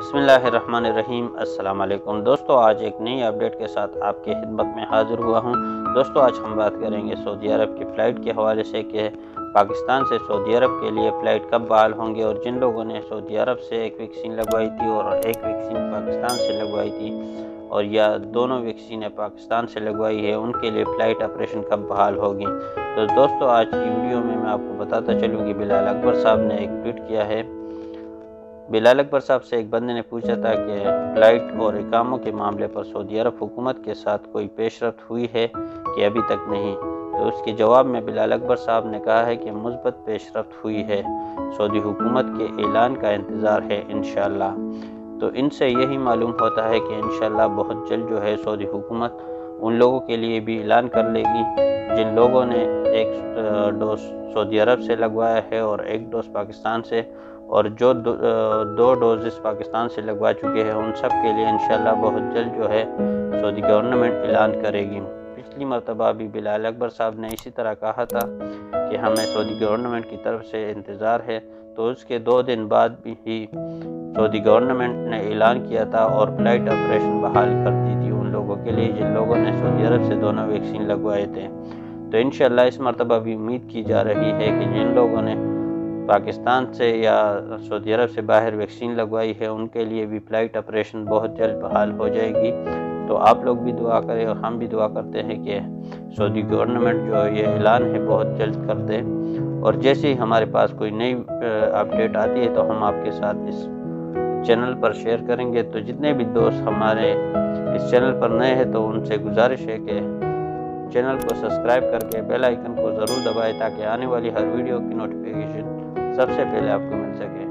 बिस्मिल्लाहिर्रहमानिर्रहीम। अस्सलाम वालेकुम दोस्तों, आज एक नई अपडेट के साथ आपके खिदमत में हाज़िर हुआ हूं। दोस्तों, आज हम बात करेंगे सऊदी अरब की फ़्लाइट के हवाले से कि पाकिस्तान से सऊदी अरब के लिए फ़्लाइट कब बहाल होंगे, और जिन लोगों ने सऊदी अरब से एक वैक्सीन लगवाई थी और एक वैक्सीन पाकिस्तान से लगवाई थी, और या दोनों वैक्सीनें पाकिस्तान से लगवाई है, उनके लिए फ़्लाइट ऑपरेशन कब बहाल होगी। तो दोस्तों, आज की वीडियो में मैं आपको बताता चलूँ कि बिलाल अकबर साहब ने एक ट्वीट किया है। बिलाल अकबर साहब से एक बंदे ने पूछा था कि फ़्लाइट और इकामों के मामले पर सऊदी अरब हुकूमत के साथ कोई पेशरफ्त हुई है कि अभी तक नहीं। तो उसके जवाब में बिलाल अकबर साहब ने कहा है कि मुस्बत पेशरफ्त हुई है, सऊदी हुकूमत के ऐलान का इंतज़ार है इंशाअल्लाह। तो इनसे यही मालूम होता है कि इंशाअल्लाह बहुत जल्द जो है सऊदी हुकूमत उन लोगों के लिए भी ऐलान कर लेगी जिन लोगों ने एक डोज सऊदी अरब से लगवाया है और एक डोज पाकिस्तान से, और जो दो डोजेस पाकिस्तान से लगवा चुके हैं उन सब के लिए इंशाअल्लाह बहुत जल्द जो है सऊदी गवर्नमेंट ऐलान करेगी। पिछली मरतबा भी बिलाल अकबर साहब ने इसी तरह कहा था कि हमें सऊदी गवर्नमेंट की तरफ से इंतज़ार है, तो उसके 2 दिन बाद ही सऊदी गवर्नमेंट ने ऐलान किया था और फ़्लाइट ऑपरेशन बहाल कर दी थी उन लोगों के लिए जिन लोगों ने सऊदी अरब से दोनों वैक्सीन लगवाए थे। तो इंशाअल्लाह इस मरतबा भी उम्मीद की जा रही है कि जिन लोगों ने पाकिस्तान से या सऊदी अरब से बाहर वैक्सीन लगवाई है उनके लिए भी फ़्लाइट ऑपरेशन बहुत जल्द बहाल हो जाएगी। तो आप लोग भी दुआ करें और हम भी दुआ करते हैं कि सऊदी गवर्नमेंट जो ये ऐलान है बहुत जल्द कर दे, और जैसे ही हमारे पास कोई नई अपडेट आती है तो हम आपके साथ इस चैनल पर शेयर करेंगे। तो जितने भी दोस्त हमारे इस चैनल पर नए हैं तो उनसे गुजारिश है कि चैनल को सब्सक्राइब करके बेल आइकन को ज़रूर दबाएं ताकि आने वाली हर वीडियो की नोटिफिकेशन सबसे पहले आपको मिल सके।